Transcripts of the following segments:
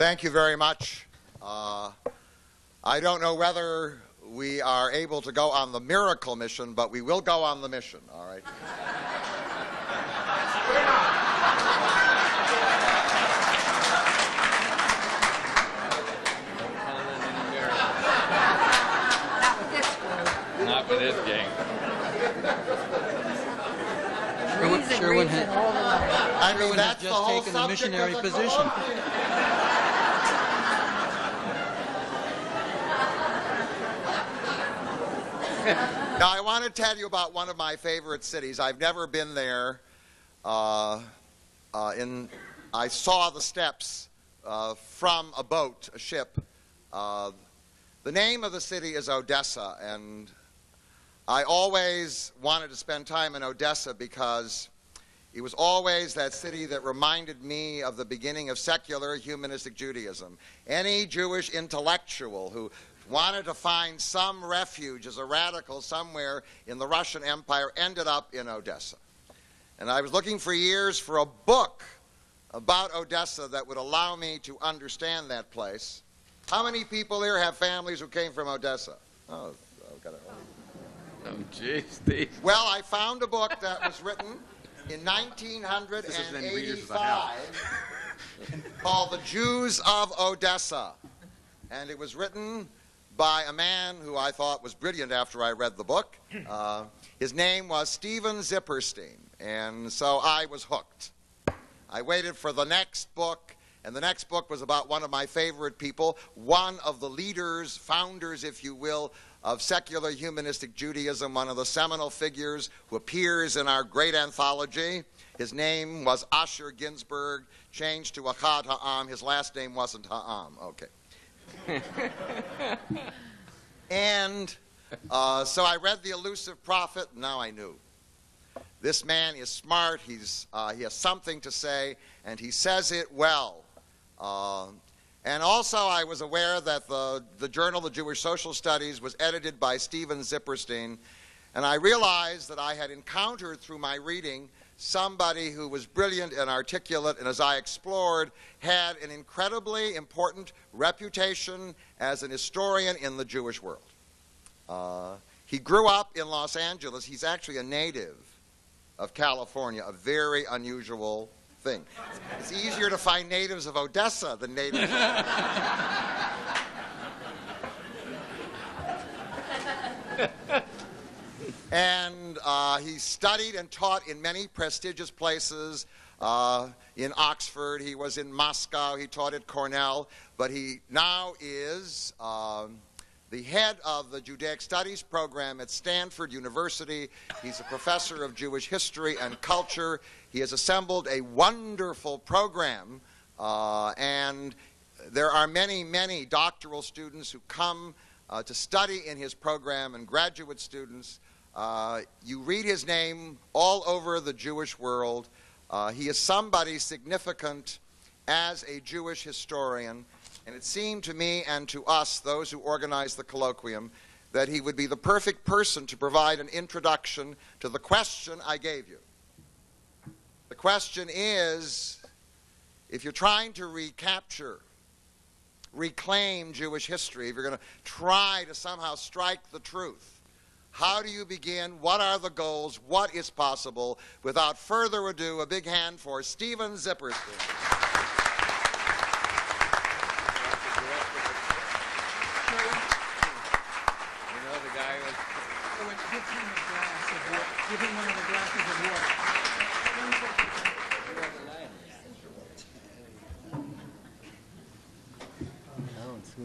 Thank you very much. I don't know whether we are able to go on the miracle mission, but we will go on the mission, all right? Not with this gang. Sherwin has That's just taken the missionary position. Now, I want to tell you about one of my favorite cities. I've never been there. I saw the steps from a boat, a ship. The name of the city is Odessa, and I always wanted to spend time in Odessa because it was always that city that reminded me of the beginning of secular humanistic Judaism. Any Jewish intellectual who wanted to find some refuge as a radical somewhere in the Russian Empire ended up in Odessa. And I was looking for years for a book about Odessa that would allow me to understand that place. How many people here have families who came from Odessa? Oh, geez, Steve. Well, I found a book that was written in 1985 called The Jews of Odessa. And it was written by a man who I thought was brilliant after I read the book. His name was Stephen Zipperstein, and so I was hooked. I waited for the next book, and the next book was about one of my favorite people, one of the leaders, founders, if you will, of secular humanistic Judaism, one of the seminal figures who appears in our great anthology. His name was Asher Ginsburg, changed to Achad Ha'am. His last name wasn't Ha'am. Okay. And so I read The Elusive Prophet, and now I knew. This man is smart, he has something to say, and he says it well. And also I was aware that the journal, The Jewish Social Studies, was edited by Stephen Zipperstein, and I realized that I had encountered through my reading somebody who was brilliant and articulate, and as I explored, had an incredibly important reputation as an historian in the Jewish world. He grew up in Los Angeles. He's actually a native of California, a very unusual thing. It's easier to find natives of Odessa than natives of And he studied and taught in many prestigious places. In Oxford, he was in Moscow, he taught at Cornell, but he now is the head of the Judaic Studies program at Stanford University. He's a professor of Jewish history and culture. He has assembled a wonderful program, and there are many, many doctoral students who come to study in his program, and graduate students. You read his name all over the Jewish world. He is somebody significant as a Jewish historian, and it seemed to me and to us, those who organized the colloquium, that he would be the perfect person to provide an introduction to the question I gave you. The question is, if you're trying to reclaim Jewish history, if you're going to try to somehow strike the truth, how do you begin? What are the goals? What is possible? Without further ado, a big hand for Stephen Zipperstein. Give him one of the glasses of water.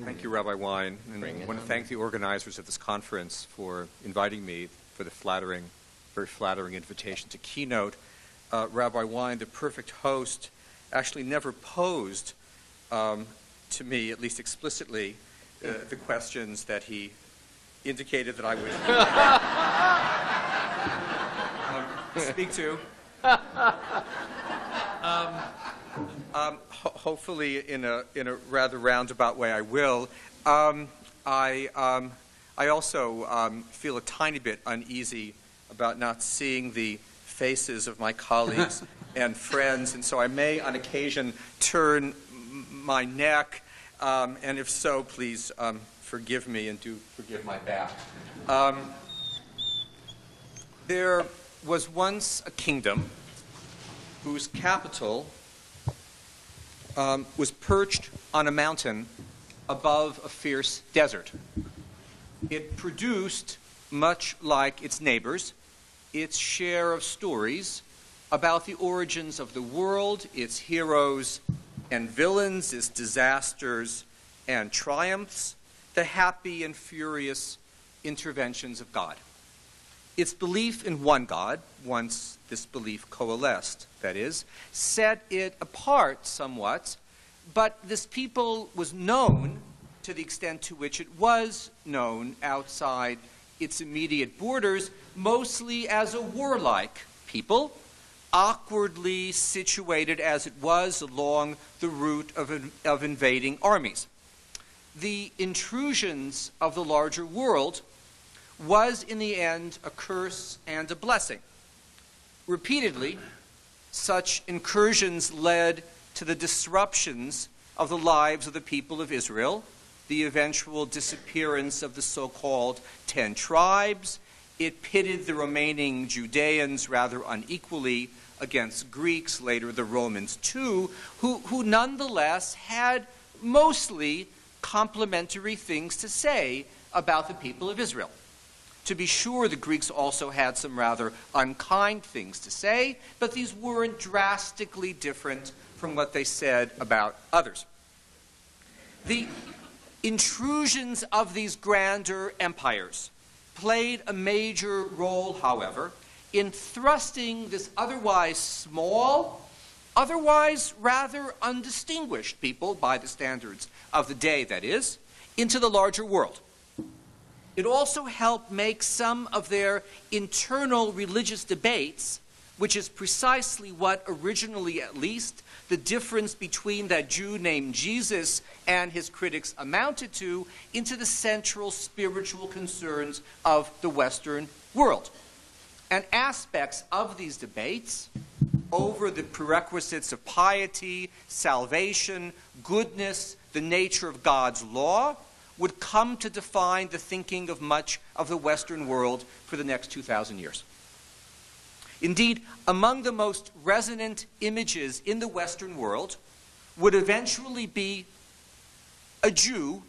Thank you, Rabbi Wein, and I want to thank the organizers of this conference for inviting me for the very flattering invitation to keynote. Rabbi Wein, the perfect host, actually never posed to me, at least explicitly, the questions that he indicated that I would speak to. Hopefully, in a rather roundabout way, I will. I also feel a tiny bit uneasy about not seeing the faces of my colleagues and friends, and so I may, on occasion, turn my neck, and if so, please forgive me and do forgive my back. There was once a kingdom whose capital was perched on a mountain above a fierce desert. It produced, much like its neighbors, its share of stories about the origins of the world, its heroes and villains, its disasters and triumphs, the happy and furious interventions of God. Its belief in one God, once this belief coalesced, that is, set it apart somewhat, but this people was known to the extent to which it was known outside its immediate borders, mostly as a warlike people, awkwardly situated as it was along the route of invading armies. The intrusions of the larger world was in the end a curse and a blessing. Repeatedly, such incursions led to the disruptions of the lives of the people of Israel, the eventual disappearance of the so-called 10 tribes. It pitted the remaining Judeans rather unequally against Greeks, later the Romans too, who nonetheless had mostly complimentary things to say about the people of Israel. To be sure, the Greeks also had some rather unkind things to say, but these weren't drastically different from what they said about others. The intrusions of these grander empires played a major role, however, in thrusting this otherwise small, otherwise rather undistinguished people, by the standards of the day that is, into the larger world. It also helped make some of their internal religious debates, which is precisely what originally, at least, the difference between that Jew named Jesus and his critics amounted to, into the central spiritual concerns of the Western world. And aspects of these debates over the prerequisites of piety, salvation, goodness, the nature of God's law, would come to define the thinking of much of the Western world for the next 2,000 years. Indeed, among the most resonant images in the Western world would eventually be a Jew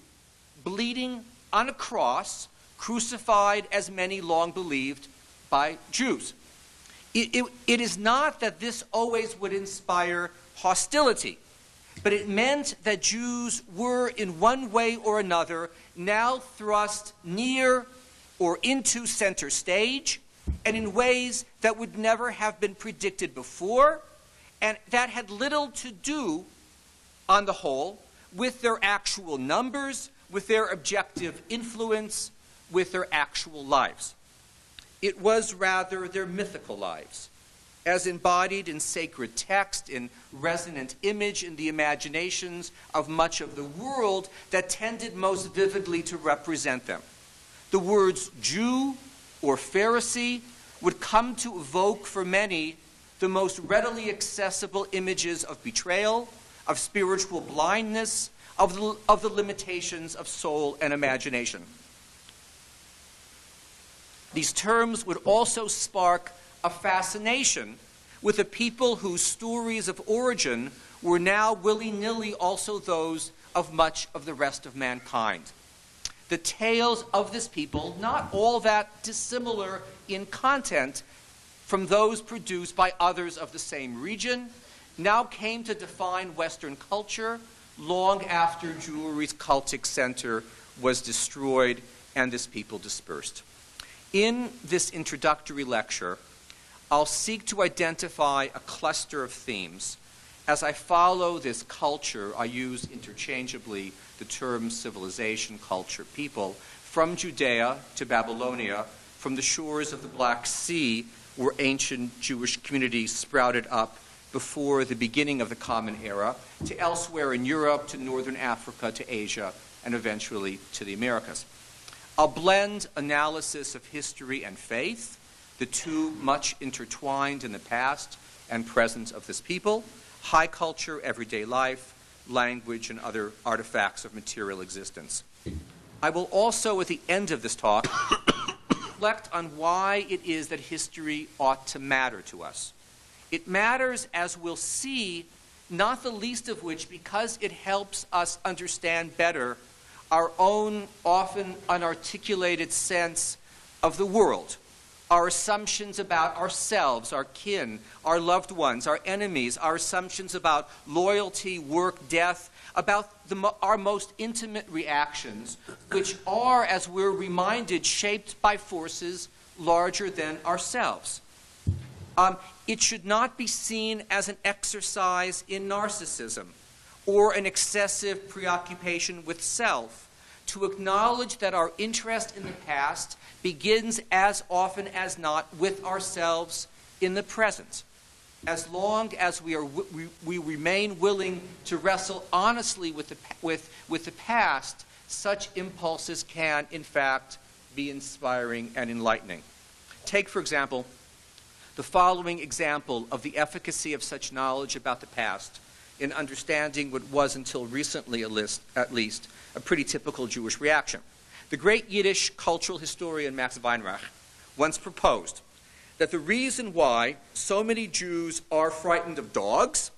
bleeding on a cross, crucified, as many long believed, by Jews. It is not that this always would inspire hostility, but it meant that Jews were, in one way or another, now thrust near or into center stage, and in ways that would never have been predicted before, and that had little to do, on the whole, with their actual numbers, with their objective influence, with their actual lives. It was rather their mythical lives, as embodied in sacred text, in resonant image in the imaginations of much of the world, that tended most vividly to represent them. The words Jew or Pharisee would come to evoke for many the most readily accessible images of betrayal, of spiritual blindness, of the limitations of soul and imagination. These terms would also spark a fascination with a people whose stories of origin were now willy-nilly also those of much of the rest of mankind. The tales of this people, not all that dissimilar in content from those produced by others of the same region, now came to define Western culture long after Jewry's cultic center was destroyed and this people dispersed. In this introductory lecture, I'll seek to identify a cluster of themes. As I follow this culture, I use interchangeably the terms civilization, culture, people, from Judea to Babylonia, from the shores of the Black Sea, where ancient Jewish communities sprouted up before the beginning of the Common Era, to elsewhere in Europe, to northern Africa, to Asia, and eventually to the Americas. I'll blend analysis of history and faith, the two much intertwined in the past and present of this people, high culture, everyday life, language, and other artifacts of material existence. I will also, at the end of this talk, reflect on why it is that history ought to matter to us. It matters, as we'll see, not the least of which because it helps us understand better our own often unarticulated sense of the world, our assumptions about ourselves, our kin, our loved ones, our enemies, our assumptions about loyalty, work, death, about our most intimate reactions, which are, as we're reminded, shaped by forces larger than ourselves. It should not be seen as an exercise in narcissism or an excessive preoccupation with self to acknowledge that our interest in the past begins as often as not with ourselves in the present. As long as we remain willing to wrestle honestly with the past, such impulses can, in fact, be inspiring and enlightening. Take, for example, the following example of the efficacy of such knowledge about the past in understanding what was, until recently at least, a pretty typical Jewish reaction. The great Yiddish cultural historian Max Weinreich once proposed that the reason why so many Jews are frightened of dogs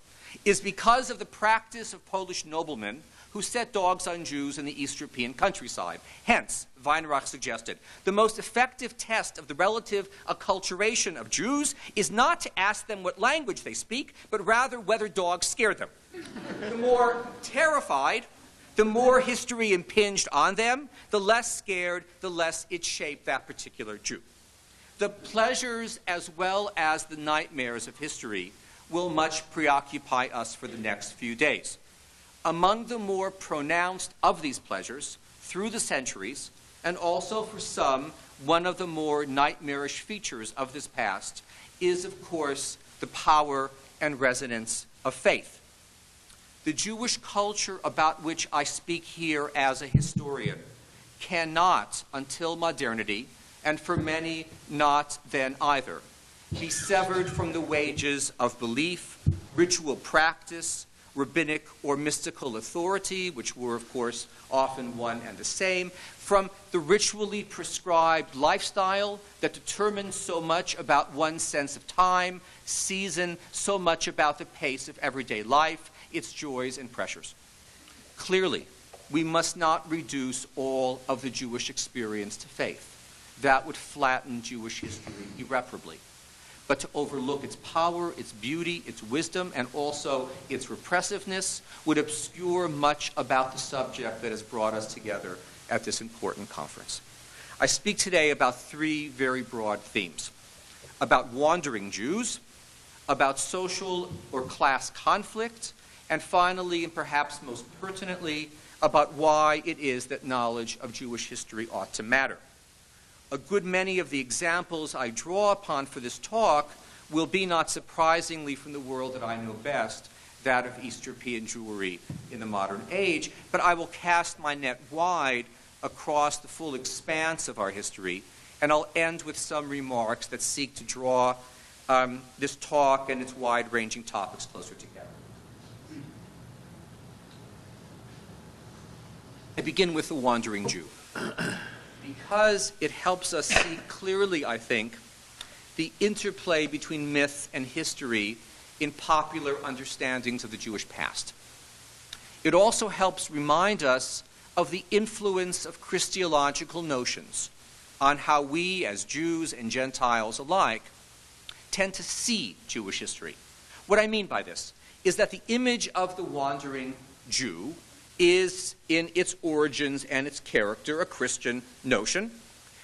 is because of the practice of Polish noblemen who set dogs on Jews in the East European countryside. Hence, Weinreich suggested, the most effective test of the relative acculturation of Jews is not to ask them what language they speak, but rather whether dogs scare them. The more terrified, the more history impinged on them, the less scared, the less it shaped that particular Jew. The pleasures as well as the nightmares of history will much preoccupy us for the next few days. Among the more pronounced of these pleasures, through the centuries, and also for some, one of the more nightmarish features of this past is, of course, the power and resonance of faith. The Jewish culture about which I speak here as a historian cannot, until modernity, and for many not then either, be severed from the wages of belief, ritual practice, rabbinic or mystical authority, which were, of course, often one and the same, from the ritually prescribed lifestyle that determines so much about one's sense of time, season, so much about the pace of everyday life, its joys and pressures. Clearly, we must not reduce all of the Jewish experience to faith. That would flatten Jewish history irreparably. But to overlook its power, its beauty, its wisdom, and also its repressiveness would obscure much about the subject that has brought us together at this important conference. I speak today about three very broad themes: about wandering Jews, about social or class conflict, and finally, and perhaps most pertinently, about why it is that knowledge of Jewish history ought to matter. A good many of the examples I draw upon for this talk will be, not surprisingly, from the world that I know best, that of East European Jewry in the modern age, but I will cast my net wide across the full expanse of our history, and I'll end with some remarks that seek to draw this talk and its wide-ranging topics closer together. I begin with the wandering Jew, because it helps us see clearly, I think, the interplay between myth and history in popular understandings of the Jewish past. It also helps remind us of the influence of Christological notions on how we, as Jews and Gentiles alike, tend to see Jewish history. What I mean by this is that the image of the wandering Jew is, in its origins and its character, a Christian notion,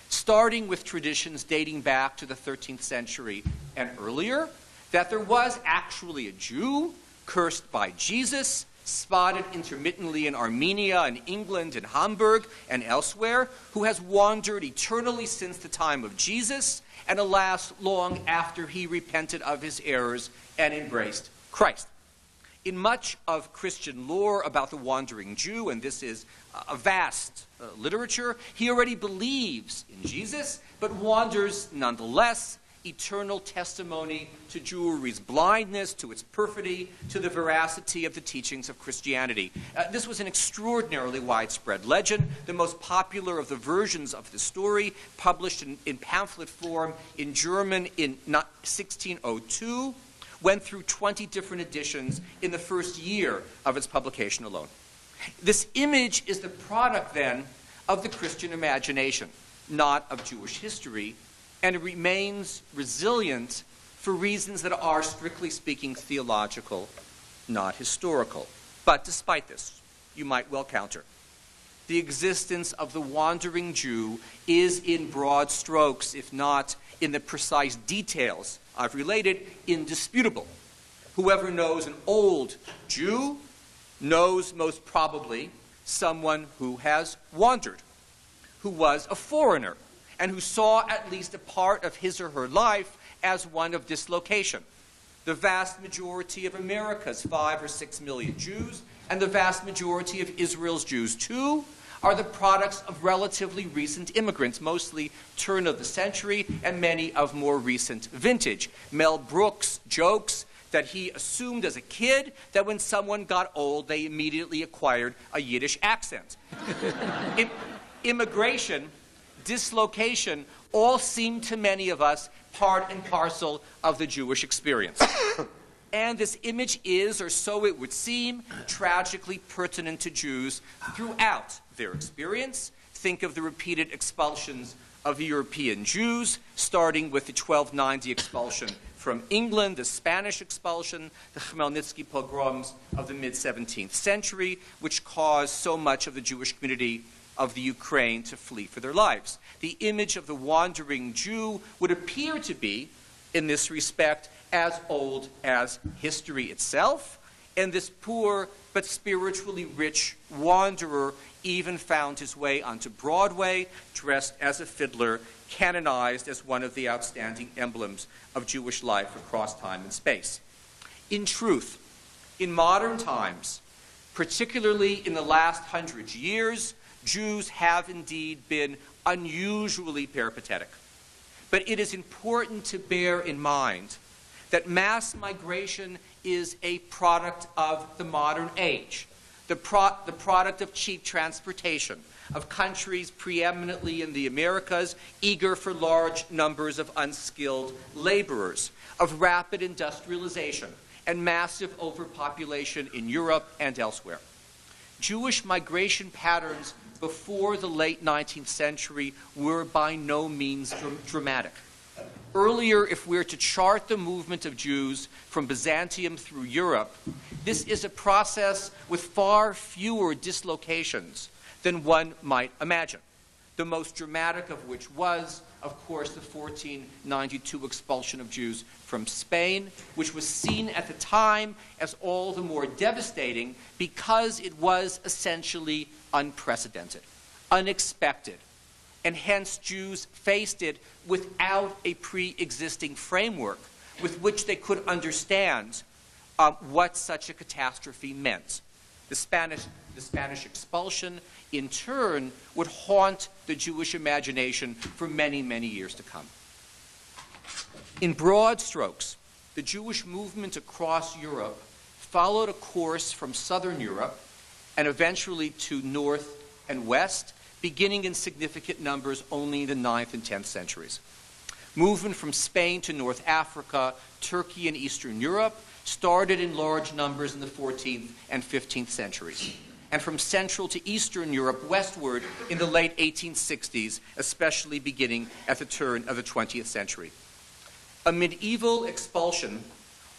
starting with traditions dating back to the 13th century and earlier, that there was actually a Jew cursed by Jesus, spotted intermittently in Armenia and England and Hamburg and elsewhere, who has wandered eternally since the time of Jesus, and alas, long after he repented of his errors and embraced Christ. In much of Christian lore about the wandering Jew, and this is a vast literature, he already believes in Jesus, but wanders nonetheless, eternal testimony to Jewry's blindness, to its perfidy, to the veracity of the teachings of Christianity. This was an extraordinarily widespread legend, the most popular of the versions of the story, published in pamphlet form in German in 1602, went through 20 different editions in the first year of its publication alone. This image is the product, then, of the Christian imagination, not of Jewish history, and it remains resilient for reasons that are, strictly speaking, theological, not historical. But despite this, you might well counter, the existence of the wandering Jew is in broad strokes, if not in the precise details I've related, indisputable. Whoever knows an old Jew knows most probably someone who has wandered, who was a foreigner, and who saw at least a part of his or her life as one of dislocation. The vast majority of America's 5 or 6 million Jews, and the vast majority of Israel's Jews too, are the products of relatively recent immigrants, mostly turn of the century and many of more recent vintage. Mel Brooks jokes that he assumed as a kid that when someone got old, they immediately acquired a Yiddish accent. Immigration, dislocation, all seem to many of us part and parcel of the Jewish experience. And this image is, or so it would seem, tragically pertinent to Jews throughout their experience. Think of the repeated expulsions of European Jews, starting with the 1290 expulsion from England, the Spanish expulsion, the Khmelnytsky pogroms of the mid-17th century, which caused so much of the Jewish community of the Ukraine to flee for their lives. The image of the wandering Jew would appear to be, in this respect, as old as history itself, and this poor but spiritually rich wanderer even found his way onto Broadway, dressed as a fiddler, canonized as one of the outstanding emblems of Jewish life across time and space. In truth, in modern times, particularly in the last 100 years, Jews have indeed been unusually peripatetic. But it is important to bear in mind that mass migration is a product of the modern age, the product of cheap transportation, of countries preeminently in the Americas eager for large numbers of unskilled laborers, of rapid industrialization and massive overpopulation in Europe and elsewhere. Jewish migration patterns before the late 19th century were by no means dramatic. Earlier, if we're to chart the movement of Jews from Byzantium through Europe, this is a process with far fewer dislocations than one might imagine, the most dramatic of which was, of course, the 1492 expulsion of Jews from Spain, which was seen at the time as all the more devastating because it was essentially unprecedented, unexpected, and hence Jews faced it without a pre-existing framework with which they could understand what such a catastrophe meant. The Spanish expulsion, in turn, would haunt the Jewish imagination for many, many years to come. In broad strokes, the Jewish movement across Europe followed a course from southern Europe and eventually to north and west, beginning in significant numbers only in the 9th and 10th centuries. Movement from Spain to North Africa, Turkey, and Eastern Europe started in large numbers in the 14th and 15th centuries, and from Central to Eastern Europe westward in the late 1860s, especially beginning at the turn of the 20th century. A medieval expulsion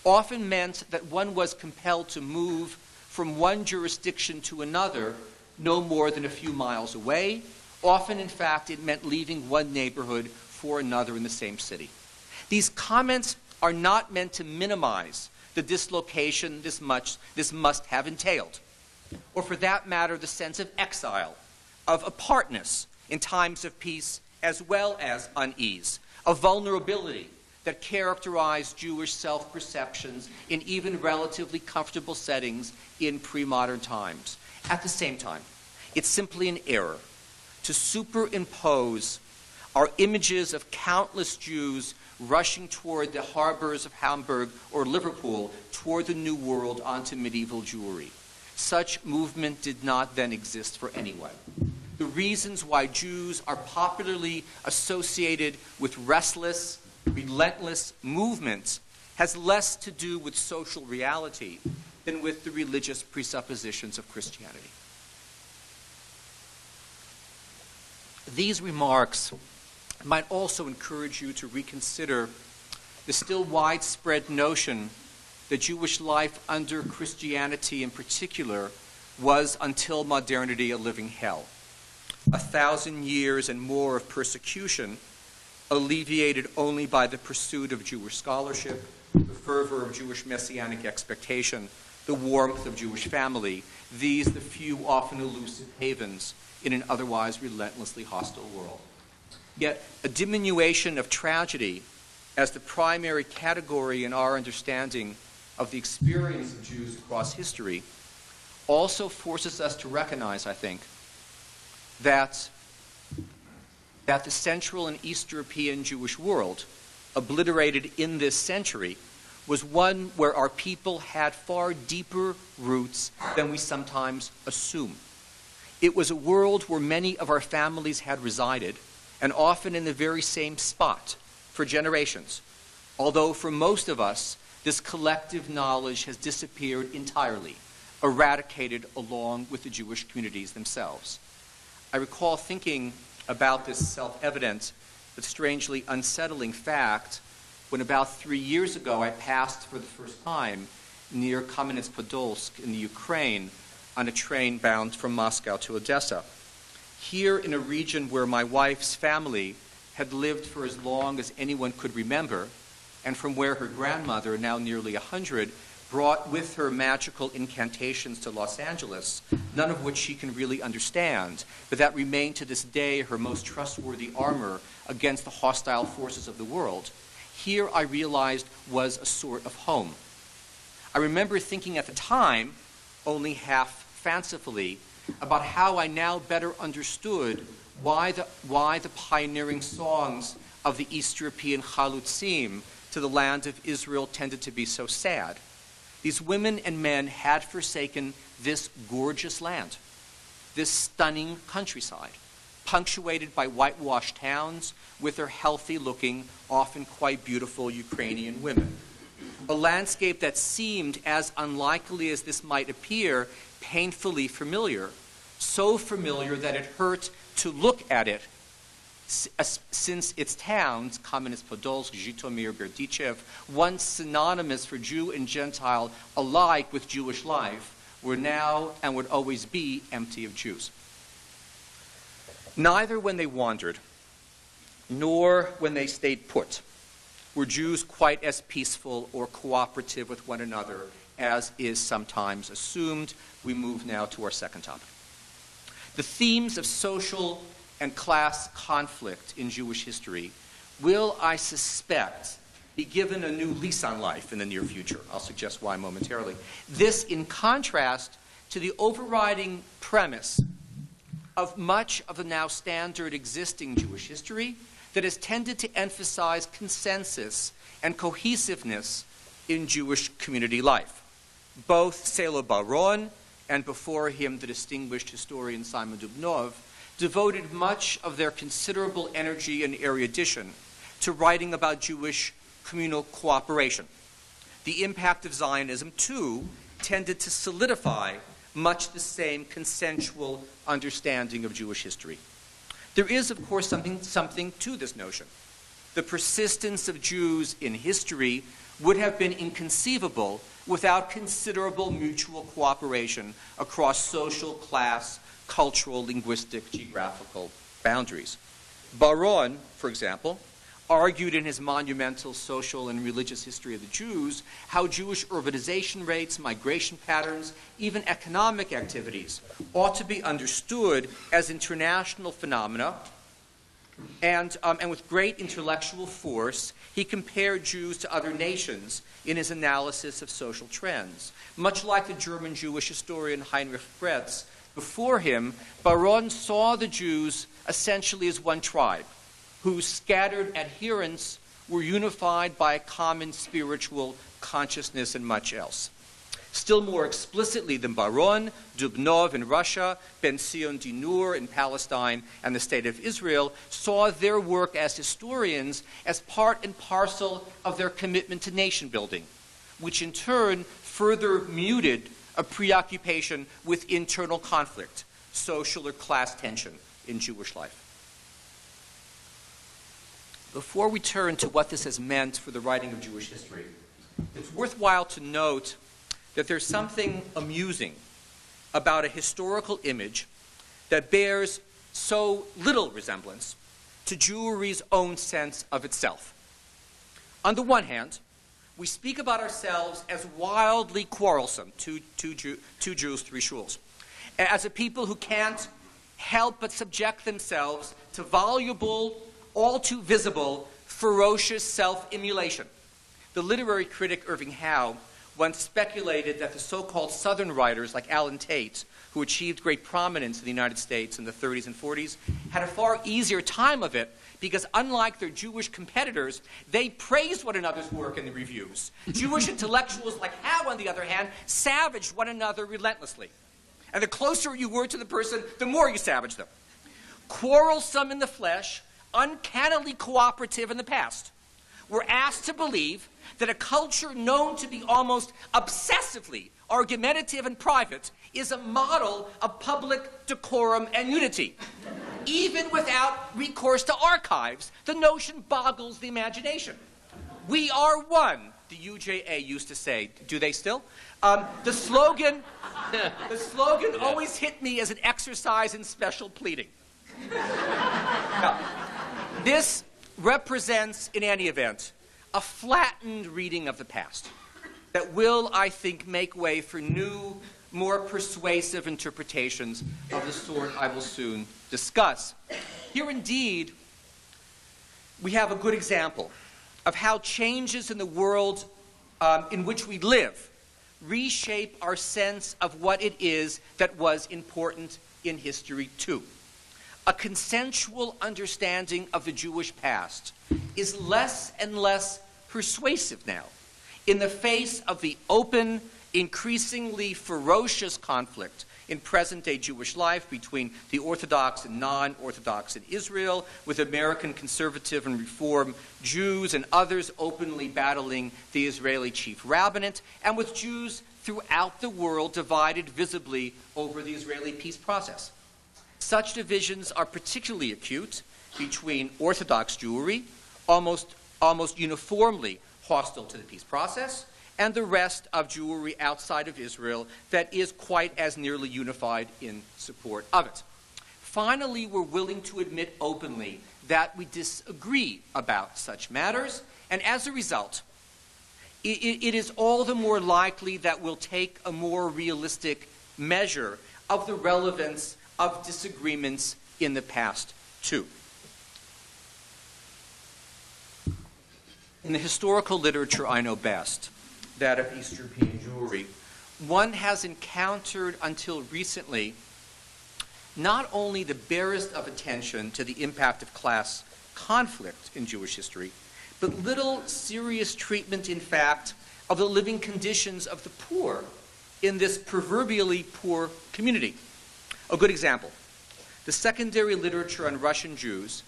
often meant that one was compelled to move from one jurisdiction to another no more than a few miles away. Often, in fact, it meant leaving one neighborhood for another in the same city. These comments are not meant to minimize the dislocation this must have entailed, or for that matter, the sense of exile, of apartness in times of peace as well as unease, of vulnerability that characterized Jewish self-perceptions in even relatively comfortable settings in pre-modern times. At the same time, it's simply an error to superimpose our images of countless Jews rushing toward the harbors of Hamburg or Liverpool, toward the New World onto medieval Jewry. Such movement did not then exist for anyone. The reasons why Jews are popularly associated with restless, relentless movements has less to do with social reality than with the religious presuppositions of Christianity. These remarks might also encourage you to reconsider the still widespread notion that Jewish life under Christianity in particular was, until modernity, a living hell. 1,000 years and more of persecution, alleviated only by the pursuit of Jewish scholarship, the fervor of Jewish messianic expectation, the warmth of Jewish family, these the few, often elusive havens in an otherwise relentlessly hostile world. Yet a diminution of tragedy as the primary category in our understanding of the experience of Jews across history also forces us to recognize, I think, that the Central and East European Jewish world, obliterated in this century, was one where our people had far deeper roots than we sometimes assume. It was a world where many of our families had resided, and often in the very same spot for generations, although for most of us, this collective knowledge has disappeared entirely, eradicated along with the Jewish communities themselves. I recall thinking about this self-evident but strangely unsettling fact when about 3 years ago I passed for the first time near Kamenets-Podolsk in the Ukraine on a train bound from Moscow to Odessa. Here in a region where my wife's family had lived for as long as anyone could remember, and from where her grandmother, now nearly 100, brought with her magical incantations to Los Angeles, none of which she can really understand, but that remain to this day her most trustworthy armor against the hostile forces of the world, here I realized was a sort of home. I remember thinking at the time, only half fancifully, about how I now better understood why the pioneering songs of the East European Chalutzim to the land of Israel tended to be so sad. These women and men had forsaken this gorgeous land, this stunning countryside, punctuated by whitewashed towns with their healthy-looking, often quite beautiful Ukrainian women. A landscape that seemed, as unlikely as this might appear, painfully familiar, so familiar that it hurt to look at it, since its towns, Kamenets-Podolsk, Zhytomyr, Berdichev, once synonymous for Jew and Gentile alike with Jewish life, were now and would always be empty of Jews. Neither when they wandered, nor when they stayed put, were Jews quite as peaceful or cooperative with one another as is sometimes assumed. We move now to our second topic. The themes of social and class conflict in Jewish history will, I suspect, be given a new lease on life in the near future. I'll suggest why momentarily. This in contrast to the overriding premise of much of the now standard existing Jewish history that has tended to emphasize consensus and cohesiveness in Jewish community life. Both Selo Baron and before him the distinguished historian Simon Dubnov devoted much of their considerable energy and erudition to writing about Jewish communal cooperation. The impact of Zionism, too, tended to solidify much the same consensual understanding of Jewish history. There is, of course, something to this notion. The persistence of Jews in history would have been inconceivable without considerable mutual cooperation across social, class, cultural, linguistic, geographical boundaries. Baron, for example, argued in his monumental social and religious history of the Jews how Jewish urbanization rates, migration patterns, even economic activities ought to be understood as international phenomena. And with great intellectual force, he compared Jews to other nations in his analysis of social trends. Much like the German Jewish historian Heinrich Fretz, before him, Baron saw the Jews essentially as one tribe, whose scattered adherents were unified by a common spiritual consciousness and much else. Still more explicitly than Baron, Dubnov in Russia, Ben Zion Dinur in Palestine, and the State of Israel saw their work as historians as part and parcel of their commitment to nation building, which in turn further muted a preoccupation with internal conflict, social or class tension in Jewish life. Before we turn to what this has meant for the writing of Jewish history, it's worthwhile to note that there's something amusing about a historical image that bears so little resemblance to Jewry's own sense of itself. On the one hand, we speak about ourselves as wildly quarrelsome, two Jews, three shuls, as a people who can't help but subject themselves to voluble, all too visible, ferocious self-immolation. The literary critic Irving Howe once speculated that the so-called Southern writers like Alan Tate, who achieved great prominence in the United States in the 30s and 40s, had a far easier time of it because unlike their Jewish competitors, they praised one another's work in the reviews. Jewish intellectuals like Howe, on the other hand, savaged one another relentlessly. And the closer you were to the person, the more you savaged them. Quarrelsome in the flesh, uncannily cooperative in the past. We're asked to believe that a culture known to be almost obsessively argumentative and private is a model of public decorum and unity. Even without recourse to archives, the notion boggles the imagination. We are one, the UJA used to say. Do they still? The slogan always hit me as an exercise in special pleading. Now, this represents, in any event, a flattened reading of the past that will, I think, make way for new, more persuasive interpretations of the sort I will soon discuss. Here, indeed, we have a good example of how changes in the world in which we live reshape our sense of what it is that was important in history, too. A consensual understanding of the Jewish past is less and less persuasive now in the face of the open, increasingly ferocious conflict in present-day Jewish life between the Orthodox and non-Orthodox in Israel, with American conservative and reform Jews and others openly battling the Israeli chief rabbinate, and with Jews throughout the world divided visibly over the Israeli peace process. Such divisions are particularly acute between Orthodox Jewry, almost uniformly hostile to the peace process, and the rest of Jewry outside of Israel that is quite as nearly unified in support of it. Finally, we're willing to admit openly that we disagree about such matters, and as a result, it is all the more likely that we'll take a more realistic measure of the relevance of disagreements in the past, too. In the historical literature I know best, that of East European Jewry, one has encountered until recently not only the barest of attention to the impact of class conflict in Jewish history, but little serious treatment, in fact, of the living conditions of the poor in this proverbially poor community. A good example, the secondary literature on Russian Jews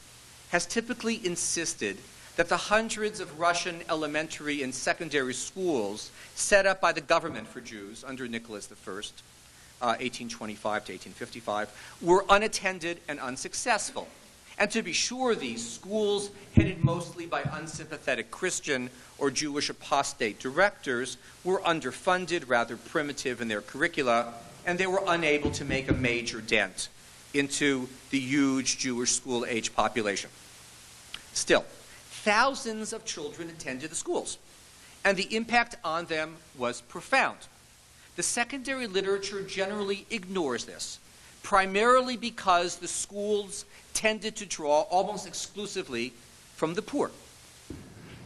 has typically insisted that the hundreds of Russian elementary and secondary schools set up by the government for Jews under Nicholas I, 1825 to 1855, were unattended and unsuccessful. And to be sure, these schools, headed mostly by unsympathetic Christian or Jewish apostate directors, were underfunded, rather primitive in their curricula, and they were unable to make a major dent into the huge Jewish school-age population. Still, thousands of children attended the schools, and the impact on them was profound. The secondary literature generally ignores this, primarily because the schools tended to draw almost exclusively from the poor.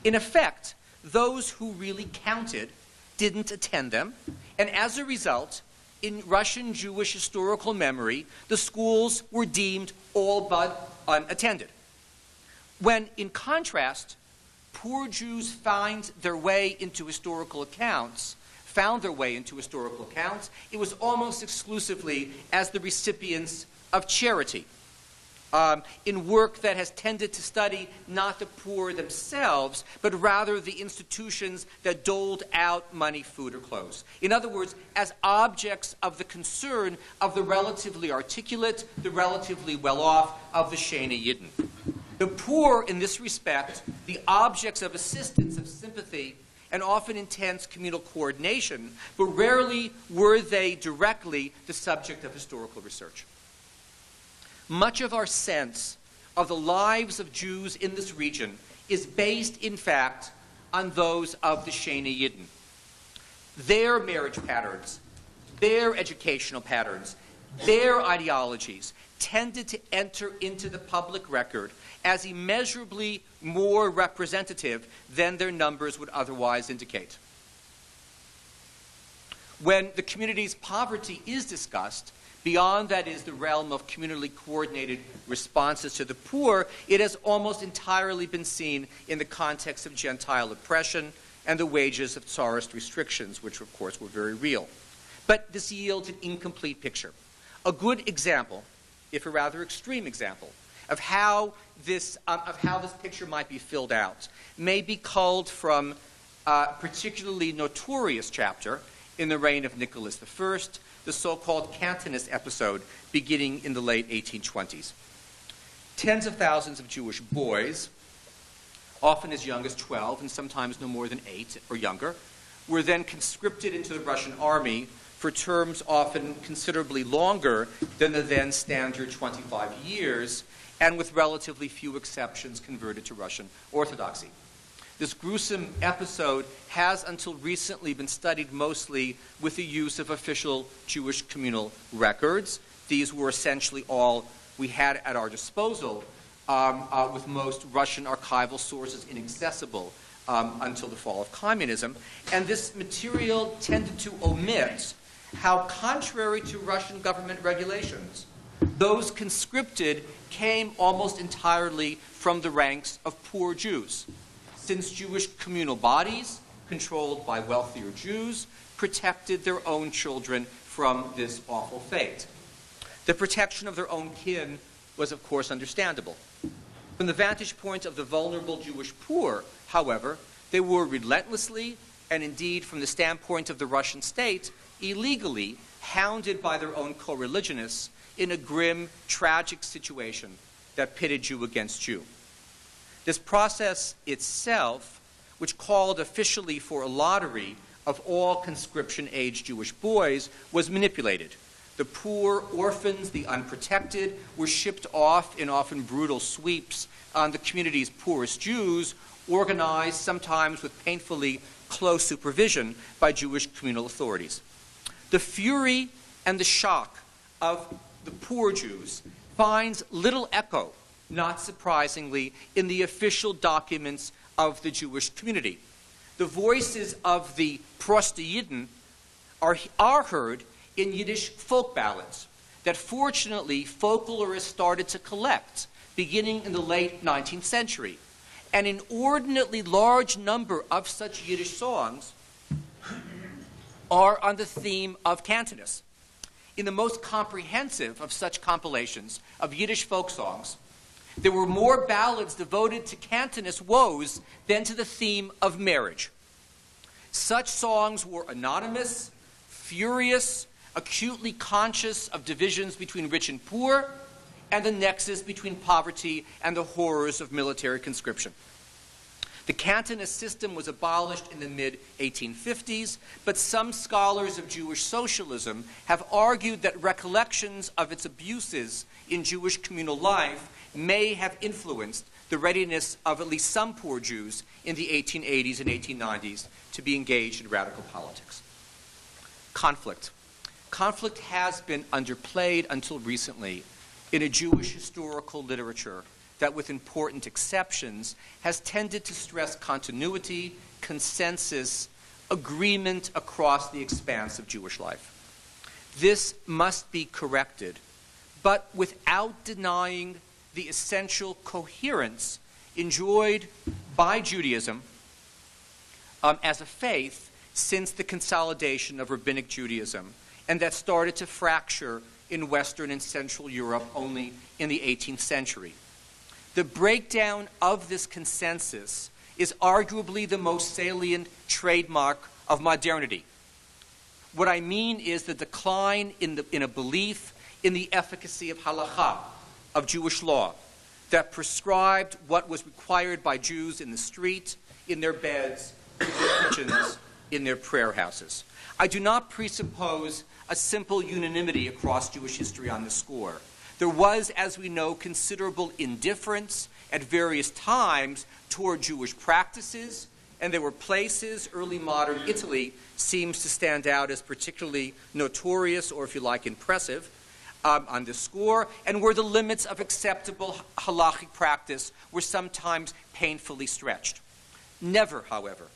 In effect, those who really counted didn't attend them, and as a result, in Russian Jewish historical memory, the schools were deemed all but unattended. When, in contrast, poor Jews found their way into historical accounts, it was almost exclusively as the recipients of charity, in work that has tended to study not the poor themselves, but rather the institutions that doled out money, food, or clothes. In other words, as objects of the concern of the relatively articulate, the relatively well-off, of the Shene Yidden. The poor, in this respect, the objects of assistance, of sympathy, and often intense communal coordination, but rarely were they directly the subject of historical research. Much of our sense of the lives of Jews in this region is based, in fact, on those of the Shene Yidden. Their marriage patterns, their educational patterns, their ideologies tended to enter into the public record as immeasurably more representative than their numbers would otherwise indicate. When the community's poverty is discussed, beyond, that is, the realm of communally coordinated responses to the poor, it has almost entirely been seen in the context of Gentile oppression and the wages of Tsarist restrictions, which, of course, were very real. But this yields an incomplete picture. A good example, if a rather extreme example, of how this picture might be filled out may be culled from a particularly notorious chapter in the reign of Nicholas I, the so-called Cantonist episode beginning in the late 1820s. Tens of thousands of Jewish boys, often as young as 12 and sometimes no more than 8 or younger, were then conscripted into the Russian army for terms often considerably longer than the then standard 25 years, and with relatively few exceptions converted to Russian Orthodoxy. This gruesome episode has until recently been studied mostly with the use of official Jewish communal records. These were essentially all we had at our disposal, with most Russian archival sources inaccessible until the fall of communism. And this material tended to omit how, contrary to Russian government regulations, those conscripted came almost entirely from the ranks of poor Jews, since Jewish communal bodies, controlled by wealthier Jews, protected their own children from this awful fate. The protection of their own kin was, of course, understandable. From the vantage point of the vulnerable Jewish poor, however, they were relentlessly, and indeed from the standpoint of the Russian state, illegally hounded by their own co-religionists in a grim, tragic situation that pitted Jew against Jew. This process itself, which called officially for a lottery of all conscription-age Jewish boys, was manipulated. The poor, orphans, the unprotected were shipped off in often brutal sweeps on the community's poorest Jews, organized sometimes with painfully close supervision by Jewish communal authorities. The fury and the shock of the poor Jews finds little echo, not surprisingly, in the official documents of the Jewish community. The voices of the Proste Yidden are heard in Yiddish folk ballads that fortunately folklorists started to collect beginning in the late 19th century. An inordinately large number of such Yiddish songs are on the theme of Cantonists. In the most comprehensive of such compilations of Yiddish folk songs, there were more ballads devoted to Cantonist woes than to the theme of marriage. Such songs were anonymous, furious, acutely conscious of divisions between rich and poor, and the nexus between poverty and the horrors of military conscription. The Cantonist system was abolished in the mid-1850s, but some scholars of Jewish socialism have argued that recollections of its abuses in Jewish communal life may have influenced the readiness of at least some poor Jews in the 1880s and 1890s to be engaged in radical politics. Conflict. Conflict has been underplayed until recently in a Jewish historical literature that, with important exceptions, has tended to stress continuity, consensus, agreement across the expanse of Jewish life. This must be corrected, but without denying the essential coherence enjoyed by Judaism as a faith since the consolidation of Rabbinic Judaism, and that started to fracture in Western and Central Europe only in the 18th century. The breakdown of this consensus is arguably the most salient trademark of modernity. What I mean is the decline in a belief in the efficacy of halakha, of Jewish law, that prescribed what was required by Jews in the street, in their beds, in their kitchens, in their prayer houses. I do not presuppose a simple unanimity across Jewish history on this score. There was, as we know, considerable indifference at various times toward Jewish practices, and there were places, early modern Italy seems to stand out as particularly notorious, or if you like, impressive, on this score, and where the limits of acceptable halachic practice were sometimes painfully stretched. Never, however,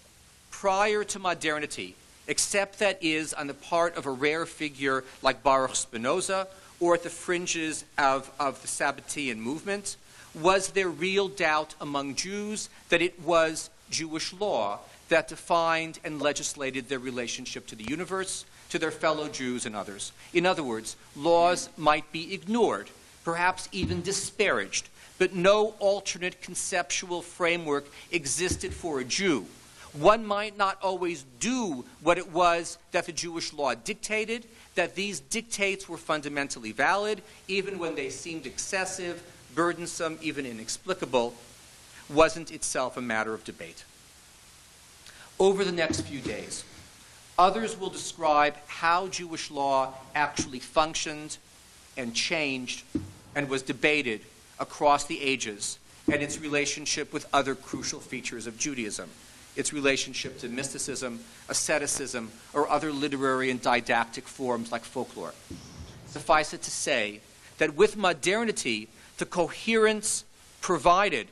prior to modernity, except that is on the part of a rare figure like Baruch Spinoza or at the fringes of the Sabbatean movement, was there real doubt among Jews that it was Jewish law that defined and legislated their relationship to the universe, to their fellow Jews and others. In other words, laws might be ignored, perhaps even disparaged, but no alternate conceptual framework existed for a Jew. One might not always do what it was that the Jewish law dictated, that these dictates were fundamentally valid, even when they seemed excessive, burdensome, even inexplicable, wasn't itself a matter of debate. Over the next few days, others will describe how Jewish law actually functioned and changed and was debated across the ages, and its relationship with other crucial features of Judaism, its relationship to mysticism, asceticism, or other literary and didactic forms like folklore. Suffice it to say that with modernity, the coherence provided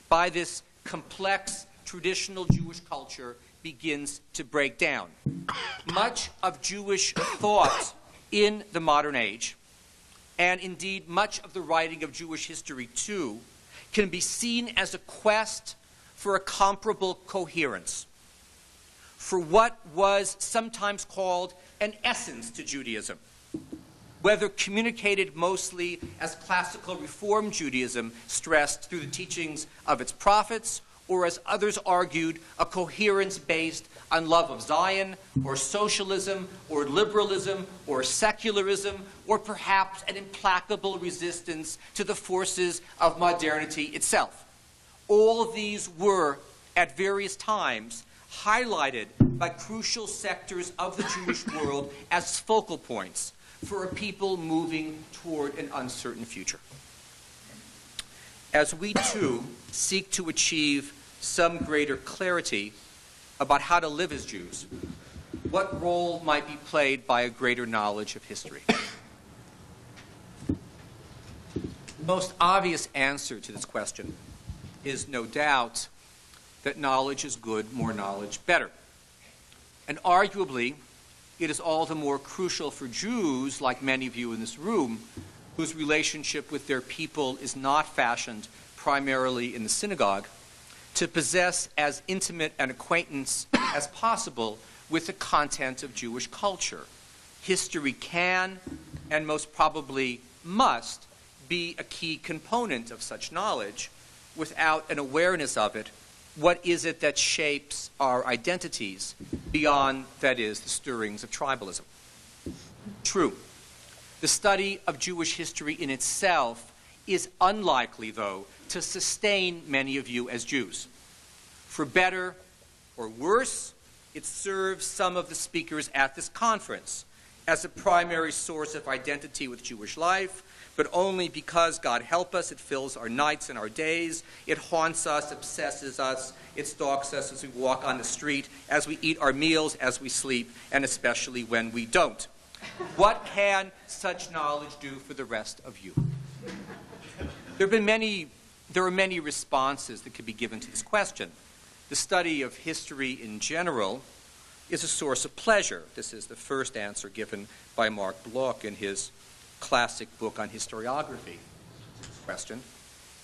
by this complex traditional Jewish culture begins to break down. Much of Jewish thought in the modern age, and indeed much of the writing of Jewish history too, can be seen as a quest for a comparable coherence, for what was sometimes called an essence to Judaism, whether communicated mostly as classical Reform Judaism stressed through the teachings of its prophets, or as others argued, a coherence based on love of Zion, or socialism, or liberalism, or secularism, or perhaps an implacable resistance to the forces of modernity itself. All of these were, at various times, highlighted by crucial sectors of the Jewish world as focal points for a people moving toward an uncertain future. As we, too, seek to achieve some greater clarity about how to live as Jews, what role might be played by a greater knowledge of history? The most obvious answer to this question is no doubt that knowledge is good, more knowledge better. And arguably, it is all the more crucial for Jews, like many of you in this room, whose relationship with their people is not fashioned primarily in the synagogue, to possess as intimate an acquaintance as possible with the content of Jewish culture. History can, and most probably must, be a key component of such knowledge. Without an awareness of it, what is it that shapes our identities beyond, that is, the stirrings of tribalism? True, the study of Jewish history in itself is unlikely, though, to sustain many of you as Jews. For better or worse, it serves some of the speakers at this conference as a primary source of identity with Jewish life, but only because, God help us, it fills our nights and our days, it haunts us, obsesses us, it stalks us as we walk on the street, as we eat our meals, as we sleep, and especially when we don't. What can such knowledge do for the rest of you? There are many responses that could be given to this question. The study of history in general is a source of pleasure. This is the first answer given by Mark Bloch in his classic book on historiography question.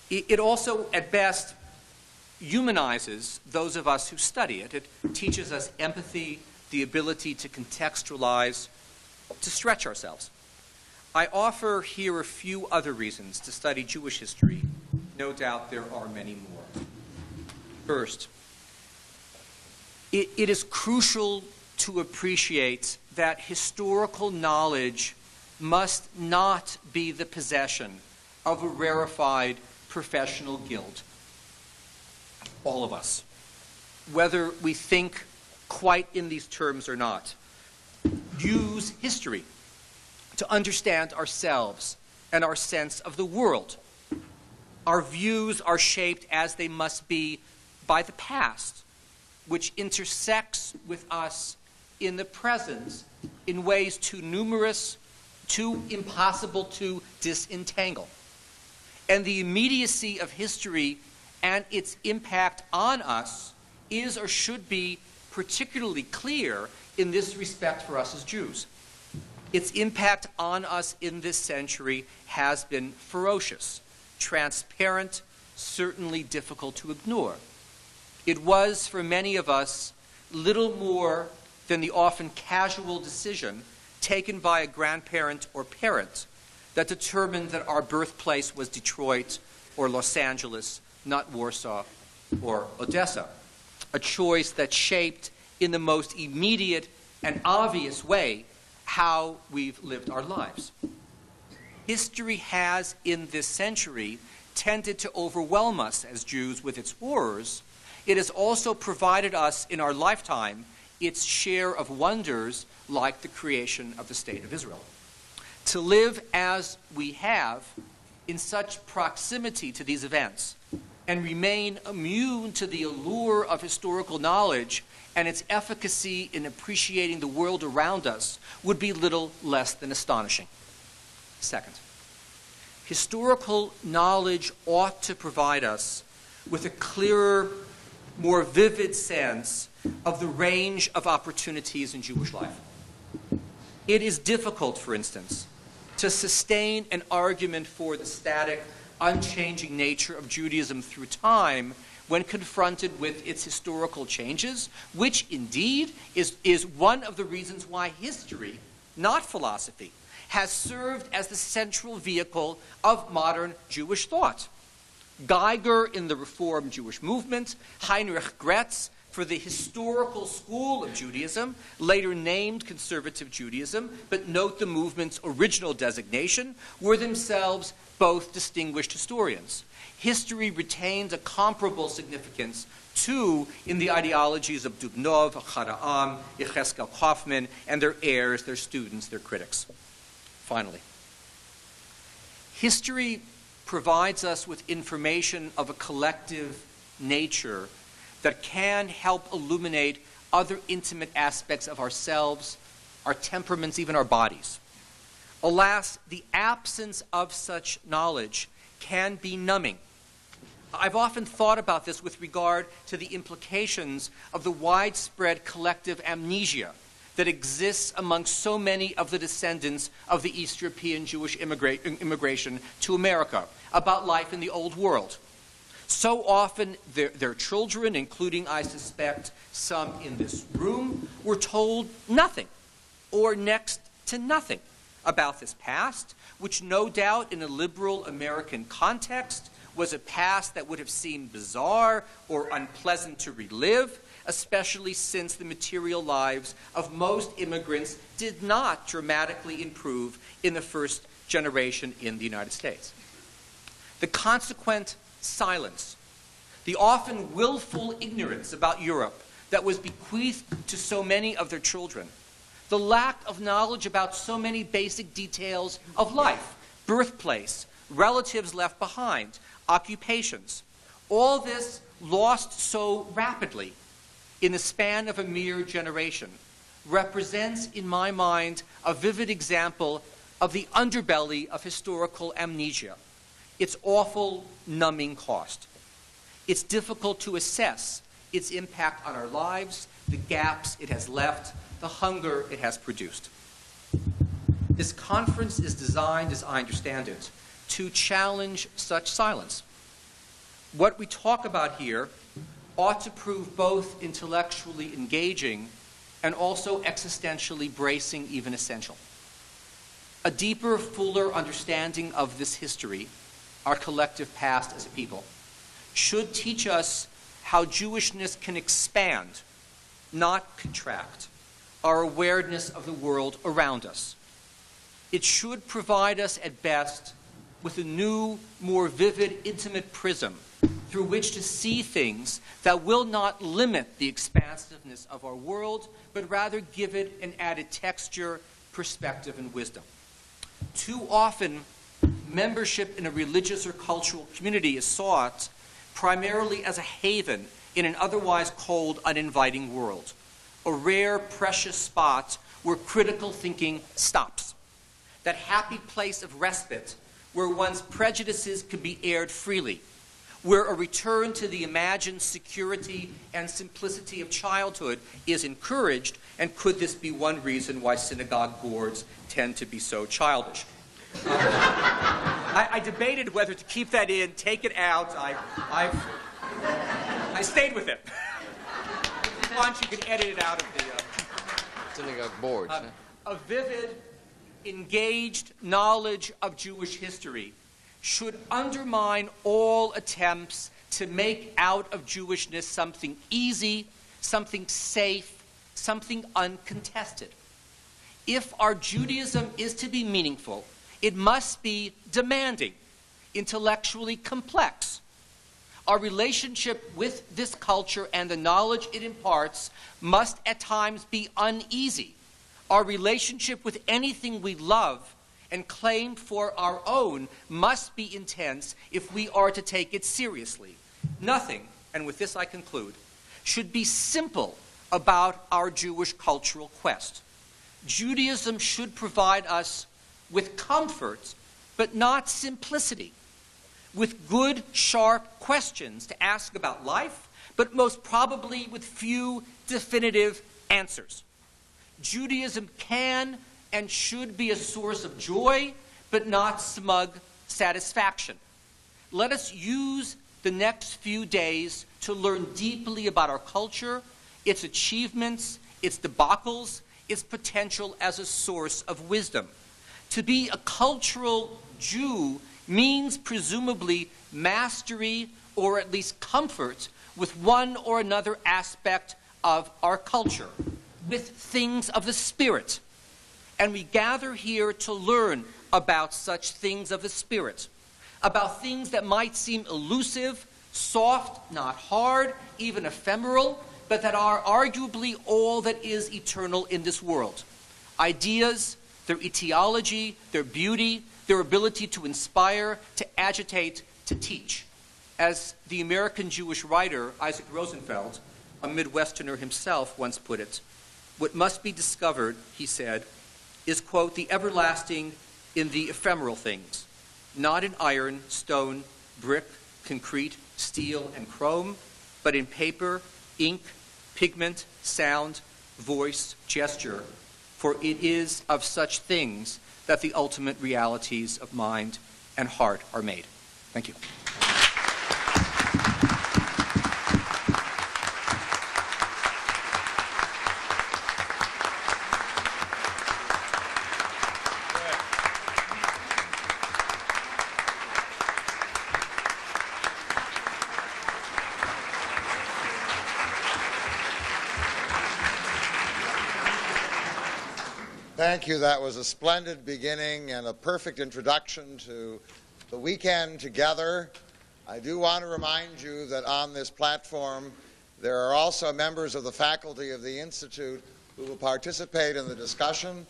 It also, at best, humanizes those of us who study it. It teaches us empathy, the ability to contextualize, to stretch ourselves. I offer here a few other reasons to study Jewish history. No doubt there are many more. First, it is crucial to appreciate that historical knowledge must not be the possession of a rarefied professional guild. All of us, whether we think quite in these terms or not, use history to understand ourselves and our sense of the world. Our views are shaped as they must be by the past, which intersects with us in the present in ways too numerous, too impossible to disentangle. And the immediacy of history and its impact on us is or should be particularly clear in this respect for us as Jews. Its impact on us in this century has been ferocious, transparent, certainly difficult to ignore. It was, for many of us, little more than the often casual decision taken by a grandparent or parent that determined that our birthplace was Detroit or Los Angeles, not Warsaw or Odessa. A choice that shaped in the most immediate and obvious way how we've lived our lives. History has, in this century, tended to overwhelm us as Jews with its horrors. It has also provided us in our lifetime its share of wonders like the creation of the State of Israel. To live as we have in such proximity to these events and remain immune to the allure of historical knowledge and its efficacy in appreciating the world around us would be little less than astonishing. Second, historical knowledge ought to provide us with a clearer, more vivid sense of the range of opportunities in Jewish life. It is difficult, for instance, to sustain an argument for the static, unchanging nature of Judaism through time when confronted with its historical changes, which indeed is one of the reasons why history, not philosophy, has served as the central vehicle of modern Jewish thought. Geiger in the Reform Jewish movement, Heinrich Gretz for the historical school of Judaism, later named conservative Judaism, but note the movement's original designation, were themselves both distinguished historians. History retains a comparable significance, too, in the ideologies of Dubnov, Hara'am, Yecheskel Kaufman, and their heirs, their students, their critics. Finally, history provides us with information of a collective nature that can help illuminate other intimate aspects of ourselves, our temperaments, even our bodies. Alas, the absence of such knowledge can be numbing. I've often thought about this with regard to the implications of the widespread collective amnesia that exists among so many of the descendants of the East European Jewish immigration to America about life in the Old World. So often their children, including, I suspect, some in this room, were told nothing or next to nothing about this past, which no doubt in a liberal American context was a past that would have seemed bizarre or unpleasant to relive, especially since the material lives of most immigrants did not dramatically improve in the first generation in the United States. The consequent silence, the often willful ignorance about Europe that was bequeathed to so many of their children, the lack of knowledge about so many basic details of life, birthplace, relatives left behind, occupations, all this lost so rapidly in the span of a mere generation, represents, in my mind, a vivid example of the underbelly of historical amnesia, its awful numbing cost. It's difficult to assess its impact on our lives, the gaps it has left, the hunger it has produced. This conference is designed, as I understand it, to challenge such silence. What we talk about here ought to prove both intellectually engaging and also existentially bracing, even essential. A deeper, fuller understanding of this history, our collective past as a people, should teach us how Jewishness can expand, not contract, our awareness of the world around us. It should provide us, at best, with a new, more vivid, intimate prism through which to see things that will not limit the expansiveness of our world, but rather give it an added texture, perspective, and wisdom. Too often, membership in a religious or cultural community is sought primarily as a haven in an otherwise cold, uninviting world, a rare, precious spot where critical thinking stops, that happy place of respite where one's prejudices can be aired freely, where a return to the imagined security and simplicity of childhood is encouraged, and could this be one reason why synagogue boards tend to be so childish? I debated whether to keep that in, take it out. I stayed with it. If you want, you can edit it out of the synagogue boards. A vivid, engaged knowledge of Jewish history should undermine all attempts to make out of Jewishness something easy, something safe, something uncontested. If our Judaism is to be meaningful, it must be demanding, intellectually complex. Our relationship with this culture and the knowledge it imparts must at times be uneasy. Our relationship with anything we love and claim for our own must be intense if we are to take it seriously. Nothing, and with this I conclude, should be simple about our Jewish cultural quest. Judaism should provide us with comfort, but not simplicity, with good, sharp questions to ask about life, but most probably with few definitive answers. Judaism can and should be a source of joy, but not smug satisfaction. Let us use the next few days to learn deeply about our culture, its achievements, its debacles, its potential as a source of wisdom. To be a cultural Jew means presumably mastery or at least comfort with one or another aspect of our culture, with things of the spirit. And we gather here to learn about such things of the spirit, about things that might seem elusive, soft, not hard, even ephemeral, but that are arguably all that is eternal in this world. Ideas, their etiology, their beauty, their ability to inspire, to agitate, to teach. As the American Jewish writer Isaac Rosenfeld, a Midwesterner himself, once put it, what must be discovered, he said, is, quote, the everlasting in the ephemeral things, not in iron, stone, brick, concrete, steel, and chrome, but in paper, ink, pigment, sound, voice, gesture, for it is of such things that the ultimate realities of mind and heart are made. Thank you. Thank you. That was a splendid beginning and a perfect introduction to the weekend together. I do want to remind you that on this platform there are also members of the faculty of the Institute who will participate in the discussion.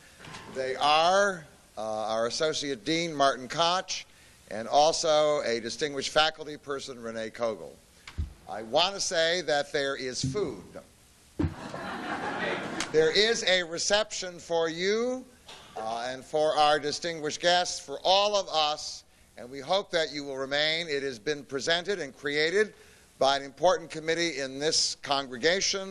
They are our Associate Dean, Martin Koch, and also a distinguished faculty person, Renee Kogel. I want to say that there is food. There is a reception for you and for our distinguished guests, for all of us, and we hope that you will remain. It has been presented and created by an important committee in this congregation.